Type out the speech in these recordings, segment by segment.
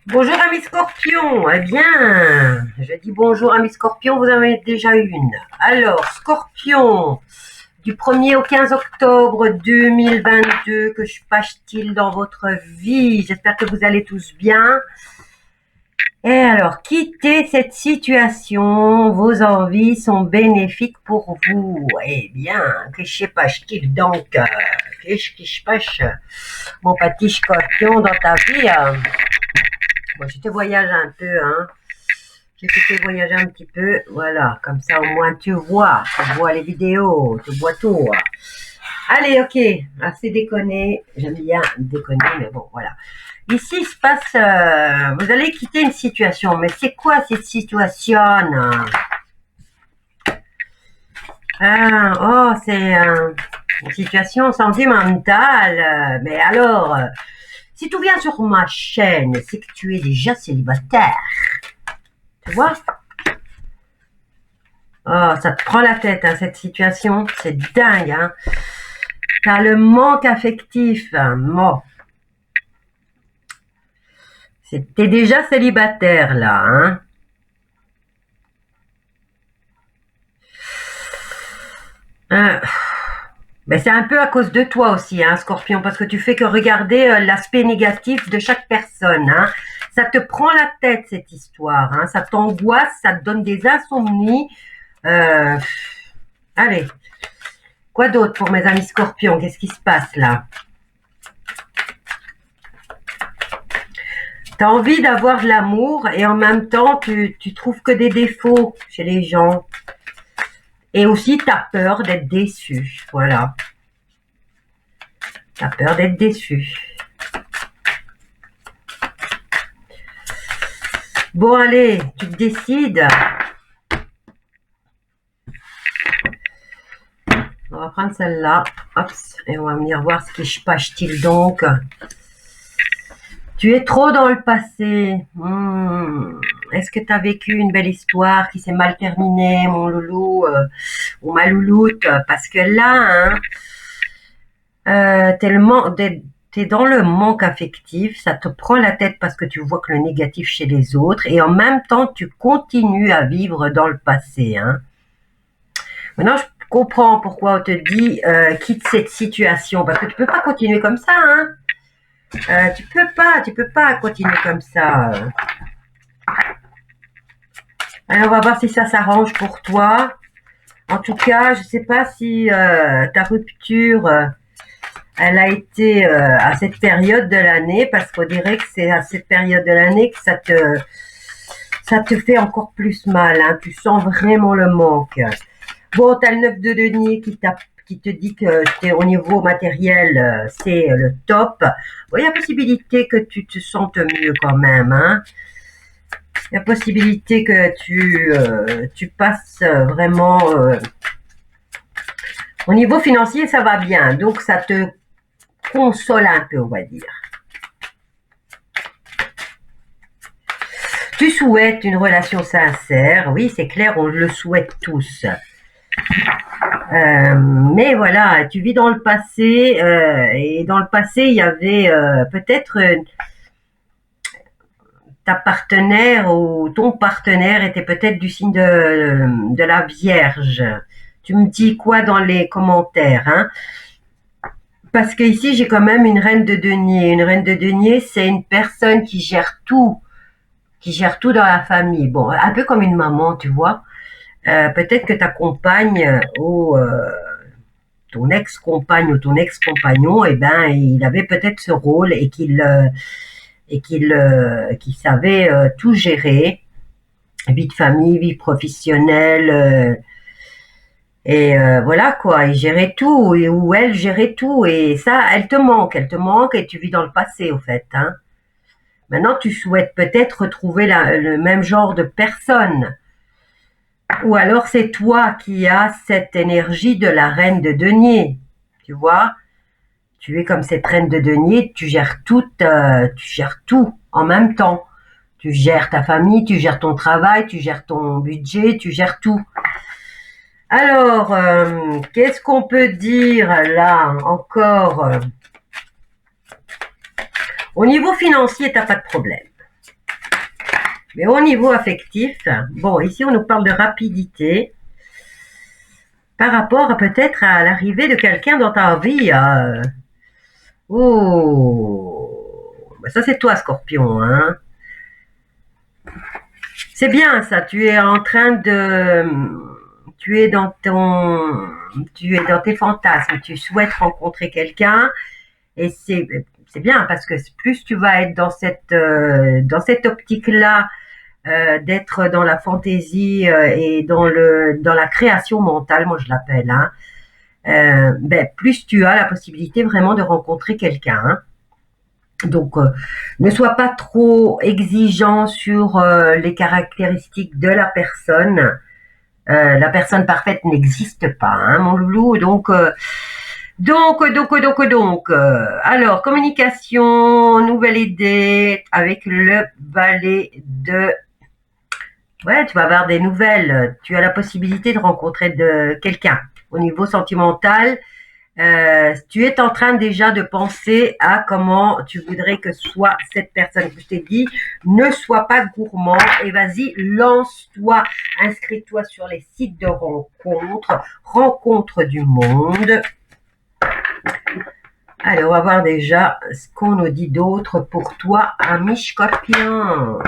Bonjour amis scorpions, eh bien, je dis bonjour amis scorpions, vous en avez déjà une. Alors, scorpion, du 1er au 15 octobre 2022, que se passe-t-il dans votre vie? J'espère que vous allez tous bien. Et alors, quittez cette situation, vos envies sont bénéfiques pour vous. Eh bien, que se passe-t-il donc? Qu'est-ce qui se passe, mon petit scorpion, dans ta vie? Bon, je te voyage un peu, hein. Je te fais voyager un petit peu, voilà, comme ça au moins tu vois les vidéos, tu vois tout. Allez, ok, assez déconné, j'aime bien déconner, mais bon, voilà. Ici, il se passe, vous allez quitter une situation, mais c'est quoi cette situation? Oh, c'est une situation sentimentale, mais alors, si tu viens sur ma chaîne, c'est que tu es déjà célibataire, tu vois? Oh, ça te prend la tête, hein, cette situation. C'est dingue, hein. T'as le manque affectif. Hein. Bon. T'es déjà célibataire, là, hein. Euh, Mais c'est un peu à cause de toi aussi, hein, Scorpion, parce que tu fais que regarder l'aspect négatif de chaque personne, hein. Ça te prend la tête, cette histoire, hein. Ça t'angoisse, ça te donne des insomnies. Euh, Allez, quoi d'autre pour mes amis Scorpions? Qu'est-ce qui se passe, là? Tu as envie d'avoir de l'amour et en même temps, tu trouves que des défauts chez les gens. Et aussi, tu as peur d'être déçu. Voilà. Tu as peur d'être déçu. Bon, allez, tu te décides. On va prendre celle-là. Hop, et on va venir voir ce qui se passe-t-il donc. Tu es trop dans le passé. Est-ce que tu as vécu une belle histoire qui s'est mal terminée, mon loulou ou ma louloute? Parce que là, hein, t'es dans le manque affectif, ça te prend la tête parce que tu vois que le négatif chez les autres et en même temps, tu continues à vivre dans le passé. Hein. Maintenant, je comprends pourquoi on te dit quitte cette situation parce que tu peux pas continuer comme ça. Hein. Tu peux pas continuer comme ça. Alors, on va voir si ça s'arrange pour toi. En tout cas, je sais pas si ta rupture, elle a été à cette période de l'année, parce qu'on dirait que c'est à cette période de l'année que ça te fait encore plus mal. Hein. Tu sens vraiment le manque. Bon, tu as le 9 de denier qui te dit que au niveau matériel, c'est le top. Bon, il y a possibilité que tu te sentes mieux quand même. Hein. Il y a possibilité que tu passes vraiment... au niveau financier, ça va bien. Donc, ça te console un peu, on va dire. Tu souhaites une relation sincère. Oui, c'est clair, on le souhaite tous. Mais voilà, tu vis dans le passé et dans le passé, il y avait peut-être ta partenaire ou ton partenaire était peut-être du signe de la Vierge. Tu me dis quoi dans les commentaires, hein? Parce que ici, j'ai quand même une reine de denier. Une reine de denier, c'est une personne qui gère tout dans la famille. Bon, un peu comme une maman, tu vois. Peut-être que ta compagne ou ton ex-compagne ou ton ex-compagnon, eh ben, il avait peut-être ce rôle et qu'il savait tout gérer, vie de famille, vie professionnelle, voilà quoi, il gérait tout, ou elle gérait tout, et ça, elle te manque, et tu vis dans le passé au fait. Hein. Maintenant, tu souhaites peut-être retrouver le même genre de personne, ou alors c'est toi qui as cette énergie de la reine de denier, tu vois. Tu es comme cette reine de denier, tu gères tout en même temps. Tu gères ta famille, tu gères ton travail, tu gères ton budget, tu gères tout. Alors, qu'est-ce qu'on peut dire là encore? Au niveau financier, t'as pas de problème. Mais au niveau affectif, bon, ici on nous parle de rapidité par rapport peut-être à l'arrivée de quelqu'un dans ta vie. Oh, ben ça c'est toi, Scorpion, hein. C'est bien ça. Tu es tu es dans tes fantasmes. Tu souhaites rencontrer quelqu'un et c'est bien parce que plus tu vas être dans cette optique-là d'être dans la fantaisie et dans la création mentale, moi je l'appelle, hein, ben, plus tu as la possibilité vraiment de rencontrer quelqu'un. Hein. Donc, ne sois pas trop exigeant sur les caractéristiques de la personne. La personne parfaite n'existe pas, hein, mon loulou. Alors, communication, nouvelle idée avec le valet de... Ouais, tu vas avoir des nouvelles. Tu as la possibilité de rencontrer quelqu'un. Au niveau sentimental, tu es en train déjà de penser à comment tu voudrais que soit cette personne. Je t'ai dit, ne sois pas gourmand et vas-y, lance-toi, inscris-toi sur les sites de rencontres, rencontre du monde. Alors, on va voir déjà ce qu'on nous dit d'autre pour toi, ami Scorpion.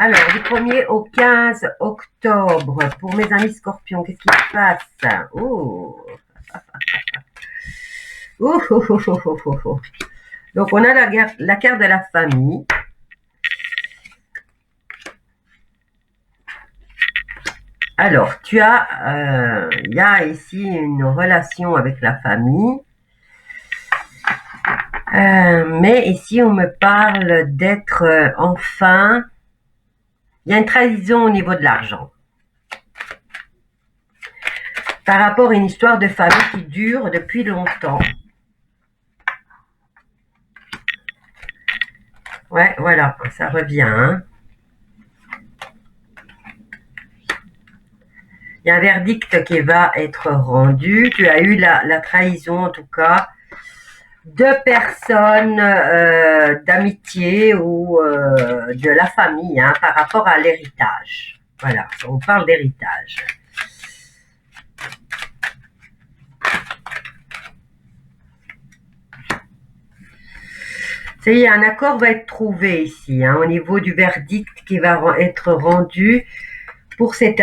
Alors, du 1er au 15 octobre, pour mes amis Scorpions, qu'est-ce qui se passe? Oh. Donc, on a la carte de la famille. Alors, il y a ici une relation avec la famille. Mais ici, on me parle d'être enfin... Il y a une trahison au niveau de l'argent. Par rapport à une histoire de famille qui dure depuis longtemps. Ouais, voilà, ça revient. Hein. Il y a un verdict qui va être rendu. Tu as eu la trahison, en tout cas, de personnes d'amitié ou de la famille hein, par rapport à l'héritage. Voilà, on parle d'héritage. Ça y est, un accord va être trouvé ici, hein, au niveau du verdict qui va être rendu pour cette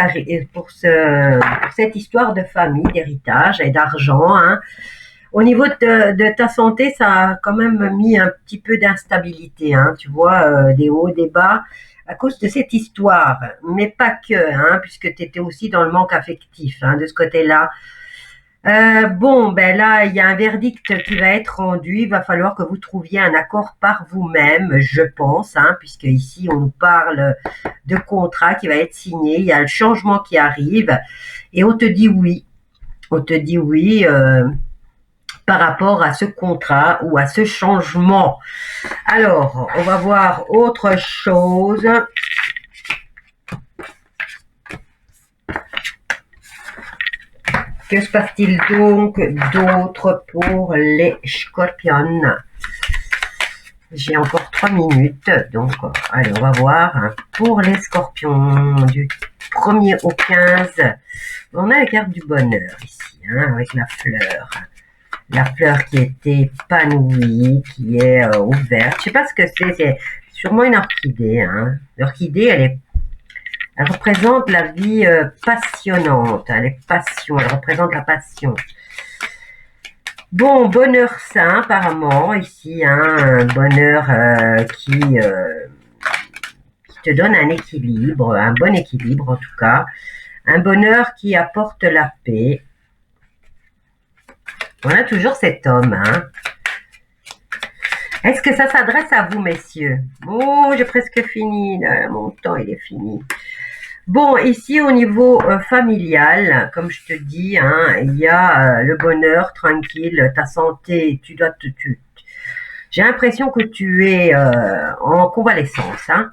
histoire de famille, d'héritage et d'argent. Hein. Au niveau de ta santé, ça a quand même mis un petit peu d'instabilité, hein, tu vois, des hauts, des bas, à cause de cette histoire. Mais pas que, hein, puisque tu étais aussi dans le manque affectif hein, de ce côté-là. Bon, ben là, il y a un verdict qui va être rendu. Il va falloir que vous trouviez un accord par vous-même, je pense, hein, puisque ici, on nous parle de contrat qui va être signé. Il y a le changement qui arrive et on te dit oui. On te dit oui par rapport à ce contrat ou à ce changement. Alors, on va voir autre chose. Que se passe-t-il donc d'autre pour les Scorpions? J'ai encore 3 minutes, donc allez, on va voir. Pour les Scorpions, du 1er au 15, on a la carte du bonheur ici, hein, avec la fleur. La fleur qui est épanouie, qui est ouverte. Je sais pas ce que c'est sûrement une orchidée. Hein. L'orchidée, elle représente la vie passionnante, hein, les passions, elle représente la passion. Bon, bonheur sain apparemment, ici, hein, un bonheur qui te donne un équilibre, un bon équilibre en tout cas, un bonheur qui apporte la paix. On a toujours cet homme, hein. Est-ce que ça s'adresse à vous, messieurs? Oh, j'ai presque fini, là, mon temps il est fini. Bon, ici au niveau familial, comme je te dis, hein, il y a le bonheur tranquille, ta santé, j'ai l'impression que tu es en convalescence. Hein.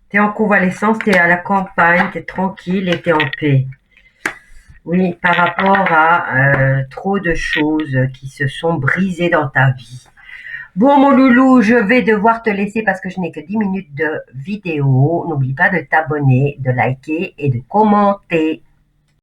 Tu es en convalescence, tu es à la campagne, tu es tranquille et tu es en paix. Oui, par rapport à trop de choses qui se sont brisées dans ta vie. Bon, mon loulou, je vais devoir te laisser parce que je n'ai que 10 minutes de vidéo. N'oublie pas de t'abonner, de liker et de commenter.